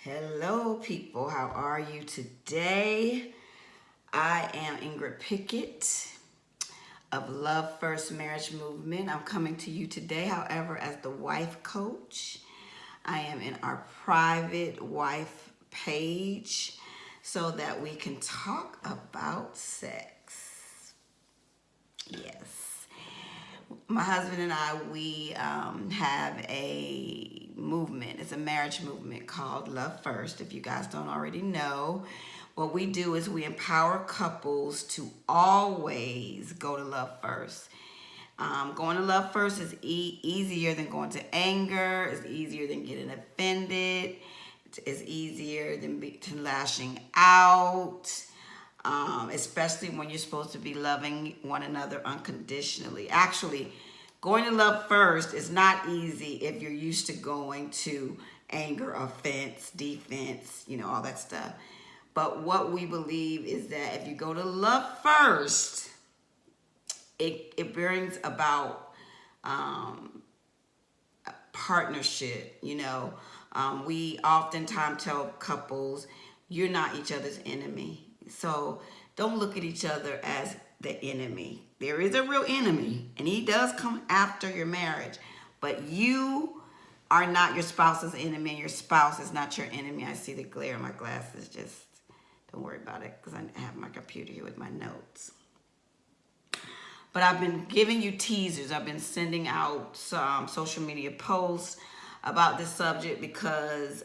Hello, people. How are you today? I am Ingrid Pickett of Love First Marriage Movement. I'm coming to you today, however, as the wife coach. I am in our private wife page so that we can talk about sex. Yes. My husband and I, we have a movement. It's a marriage movement called Love First. If you guys don't already know, what we do is we empower couples to always go to Love First. Going to Love First is easier than going to anger. It's easier than getting offended. It's easier than lashing out. Especially when you're supposed to be loving one another unconditionally. Actually, going to Love First is not easy if you're used to going to anger, offense, defense, all that stuff. But what we believe is that if you go to Love First, it brings about partnership. We oftentimes tell couples, you're not each other's enemy. So don't look at each other as the enemy. There is a real enemy, and he does come after your marriage. But you are not your spouse's enemy, and your spouse is not your enemy. I see the glare in my glasses. Just don't worry about it, because I have my computer here with my notes. But I've been giving you teasers. I've been sending out some social media posts about this subject because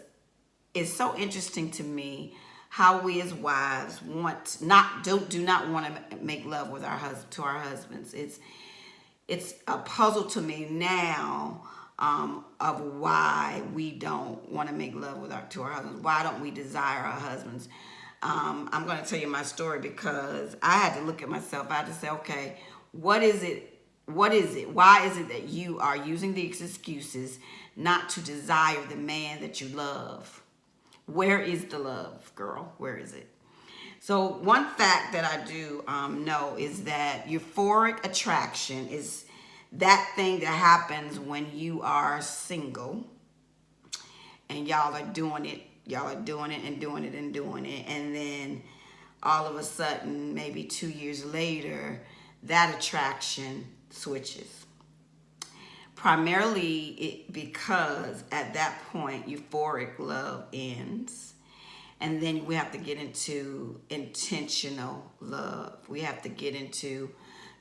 it's so interesting to me how we as wives do not want to make love with our husbands. It's a puzzle to me now of why we don't want to make love to our husbands. Why don't we desire our husbands? I'm going to tell you my story because I had to look at myself. I had to say, okay, what is it? Why is it that you are using these excuses not to desire the man that you love? Where is the love, girl? Where is it? So one fact that I do know is that euphoric attraction is that thing that happens when you are single and y'all are doing it. Y'all are doing it and doing it and doing it. And then all of a sudden, maybe 2 years later, that attraction switches. Primarily because at that point, euphoric love ends. And then we have to get into intentional love. We have to get into,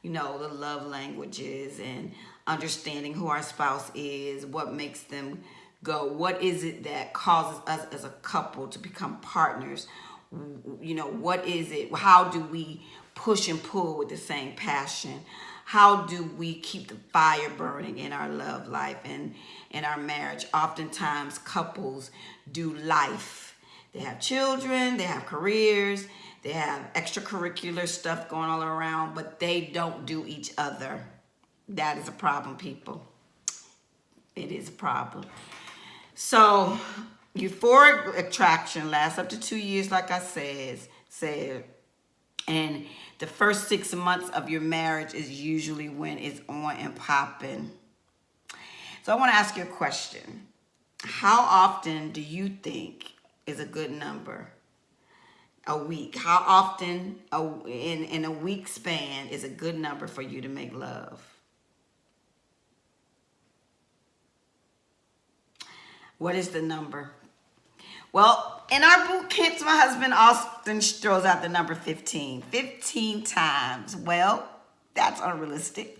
the love languages and understanding who our spouse is, what makes them go. What is it that causes us as a couple to become partners? What is it? How do we push and pull with the same passion? How do we keep the fire burning in our love life and in our marriage? Oftentimes, couples do life. They have children, they have careers, they have extracurricular stuff going all around, but they don't do each other. That is a problem, people. It is a problem. So, euphoric attraction lasts up to 2 years, like I said. And the first 6 months of your marriage is usually when it's on and popping. So I want to ask you a question. How often do you think is a good number? A week. How often in a week span is a good number for you to make love? What is the number? Well, in our boot camps, my husband often throws out the number 15. 15 times. Well, that's unrealistic.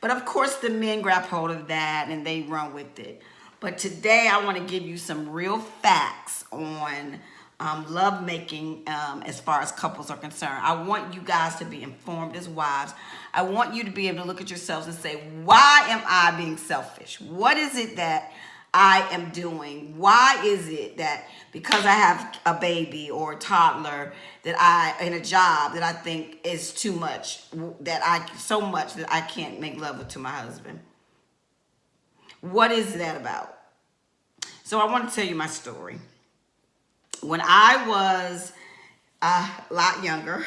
But of course, the men grab hold of that and they run with it. But today, I want to give you some real facts on love making as far as couples are concerned. I want you guys to be informed as wives. I want you to be able to look at yourselves and say, why am I being selfish? What is it that I am doing? Why is it that because I have a baby or a toddler in a job that I think is too much, that I can't make love to my husband? What is that about? So I want to tell you my story. When I was a lot younger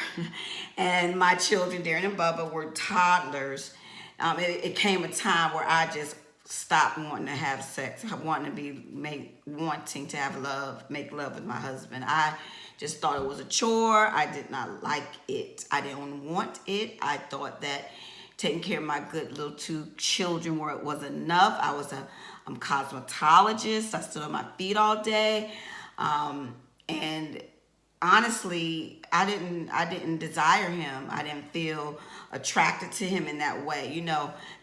and my children, Darren and Bubba, were toddlers, it came a time where I just stopped wanting to have sex, wanting to have love, make love with my husband. I just thought it was a chore. I did not like it. I didn't want it. I thought that taking care of my good little 2 children was enough. I'm a cosmetologist. I stood on my feet all day. And honestly, I didn't desire him. I didn't feel attracted to him in that way,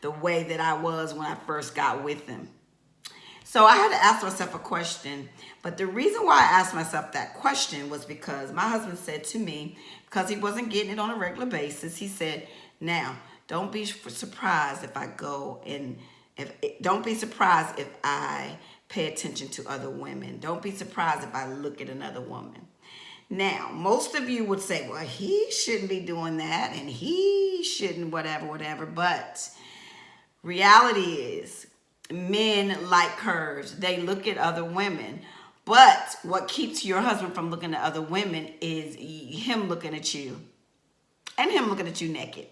the way that I was when I first got with him. So I had to ask myself a question. But the reason why I asked myself that question was because my husband said to me, because he wasn't getting it on a regular basis, he said, now, don't be surprised if I go and don't be surprised if I pay attention to other women. Don't be surprised if I look at another woman. Now, most of you would say, well, he shouldn't be doing that and he shouldn't whatever. But reality is, men like curves. They look at other women. But what keeps your husband from looking at other women is him looking at you and him looking at you naked.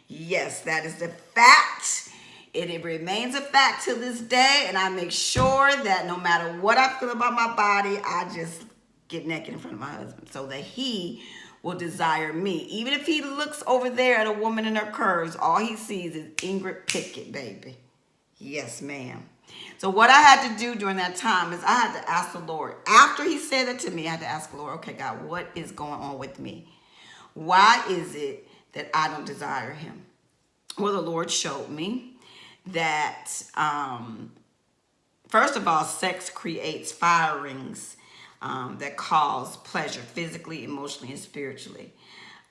Yes, that is the fact. It remains a fact to this day, and I make sure that no matter what I feel about my body, I just get naked in front of my husband so that he will desire me. Even if he looks over there at a woman in her curves, all he sees is Ingrid Pickett, baby. Yes, ma'am. So what I had to do during that time is I had to ask the Lord. After he said it to me, I had to ask the Lord, okay, God, what is going on with me? Why is it that I don't desire him? Well, the Lord showed me that, first of all, sex creates firings that cause pleasure physically, emotionally, and spiritually.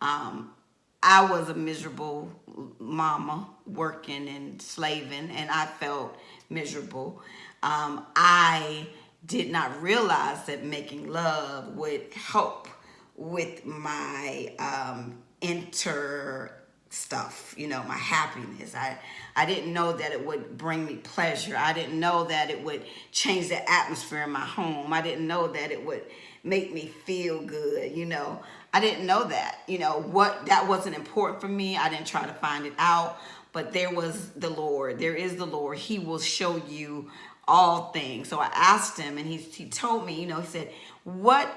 I was a miserable mama working and slaving, and I felt miserable. I did not realize that making love would help with my inner stuff, my happiness. I didn't know that it would bring me pleasure. I didn't know that it would change the atmosphere in my home. I didn't know that it would make me feel good, I didn't know that, what that wasn't important for me. I didn't try to find it out, but there was the Lord. There is the Lord. He will show you all things. So I asked him, and he told me, he said, what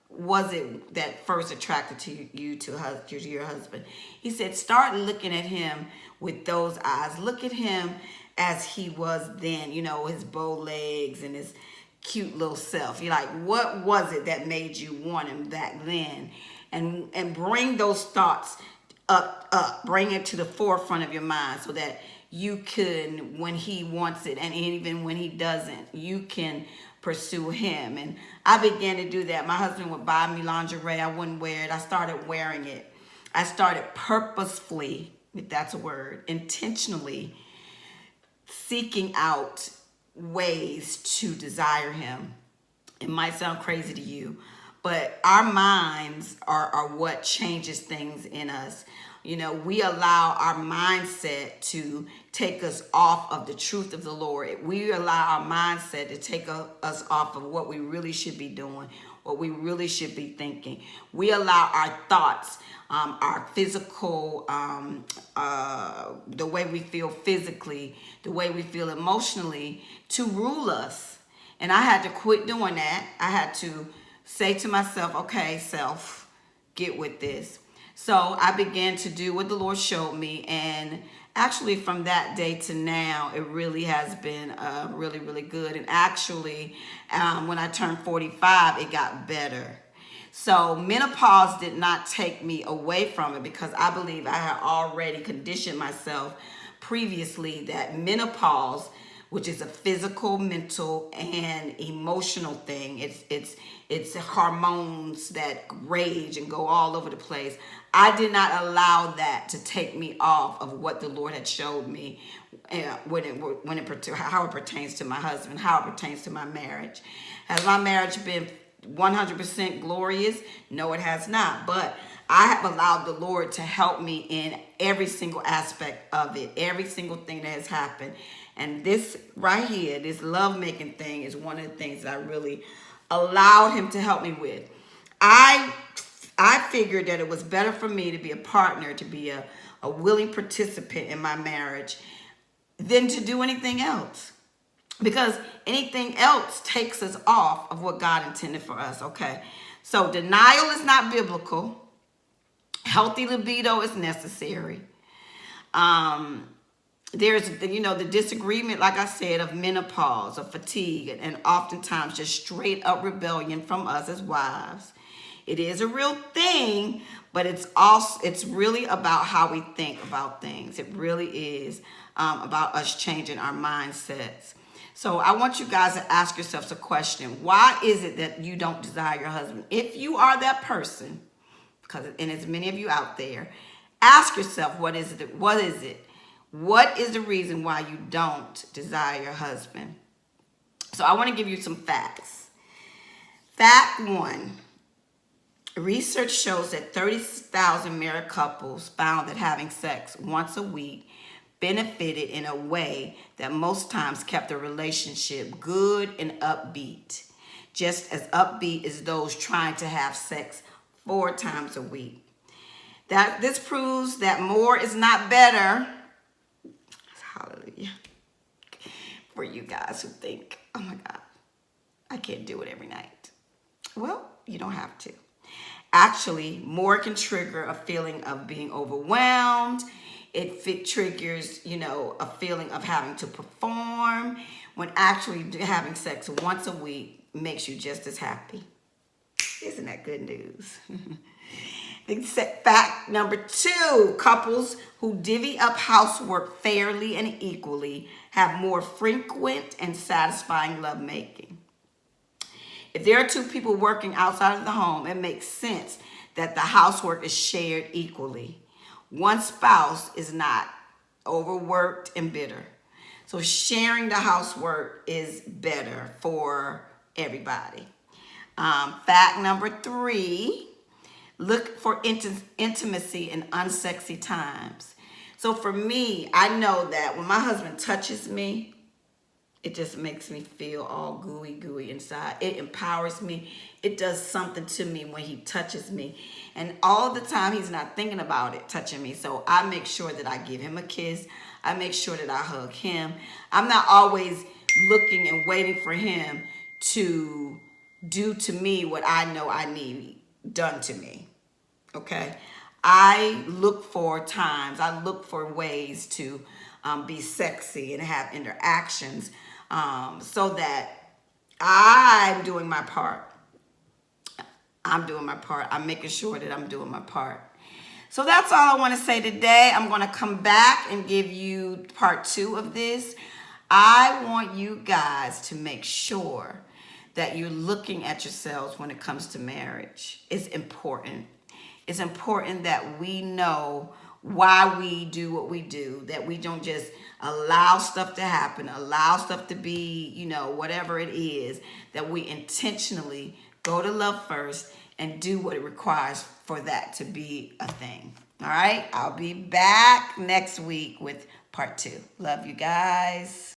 was it that first attracted you to your husband? He said, start looking at him with those eyes. Look at him as he was then, his bow legs and his cute little self. You're like, what was it that made you want him back then? And bring those thoughts up, bring it to the forefront of your mind so that you can, when he wants it and even when he doesn't, you can pursue him. And I began to do that. My husband would buy me lingerie. I wouldn't wear it. I started wearing it. I started purposefully, if that's a word, intentionally seeking out ways to desire him. It might sound crazy to you, but our minds are what changes things in us. We allow our mindset to take us off of the truth of the Lord. We allow our mindset to take us off of what we really should be doing, what we really should be thinking. We allow our thoughts, our physical, the way we feel physically, the way we feel emotionally, to rule us. And I had to quit doing that. I had to say to myself, okay, self, get with this. So I began to do what the Lord showed me, and actually from that day to now, it really has been really, really good. And actually, when I turned 45, it got better. So menopause did not take me away from it, because I believe I had already conditioned myself previously that menopause, which is a physical, mental, and emotional thing. It's hormones that rage and go all over the place. I did not allow that to take me off of what the Lord had showed me how it pertains to my husband, how it pertains to my marriage. Has my marriage been 100% glorious? No, it has not. But I have allowed the Lord to help me in every single aspect of it, every single thing that has happened. And this right here, this lovemaking thing, is one of the things that I really allowed him to help me with. I figured that it was better for me to be a partner, to be a willing participant in my marriage, than to do anything else. Because anything else takes us off of what God intended for us, okay? So denial is not biblical. Healthy libido is necessary. There's, the disagreement, like I said, of menopause, of fatigue, and oftentimes just straight up rebellion from us as wives. It is a real thing, but it's really about how we think about things. It really is about us changing our mindsets. So I want you guys to ask yourselves a question. Why is it that you don't desire your husband? If you are that person, and there's many of you out there, ask yourself, what is it? What is it? What is the reason why you don't desire your husband? So I want to give you some facts. Fact 1. Research shows that 30,000 married couples found that having sex once a week benefited in a way that most times kept the relationship good and upbeat. Just as upbeat as those trying to have sex 4 times a week. This proves that more is not better. Hallelujah. For you guys who think, oh my God, I can't do it every night. Well, you don't have to. Actually, more can trigger a feeling of being overwhelmed. It triggers, a feeling of having to perform, when actually having sex once a week makes you just as happy. Isn't that good news? Fact number 2, couples who divvy up housework fairly and equally have more frequent and satisfying lovemaking. If there are 2 people working outside of the home, it makes sense that the housework is shared equally. One spouse is not overworked and bitter. So sharing the housework is better for everybody. Fact number 3, look for intimacy in unsexy times. So for me, I know that when my husband touches me, it just makes me feel all gooey inside. It empowers me. It does something to me when he touches me. And all the time, he's not thinking about it touching me. So I make sure that I give him a kiss. I make sure that I hug him. I'm not always looking and waiting for him to do to me what I know I need done to me. Okay? I look for times, I look for ways to be sexy and have interactions so that I'm doing my part. I'm making sure that I'm doing my part. So that's all I want to say today. I'm going to come back and give you part 2 of this. I want you guys to make sure that you're looking at yourselves when it comes to marriage. It's important. It's important that we know why we do what we do, that we don't just allow stuff to happen, allow stuff to be, whatever it is, that we intentionally go to love first and do what it requires for that to be a thing. All right? I'll be back next week with part 2. Love you guys.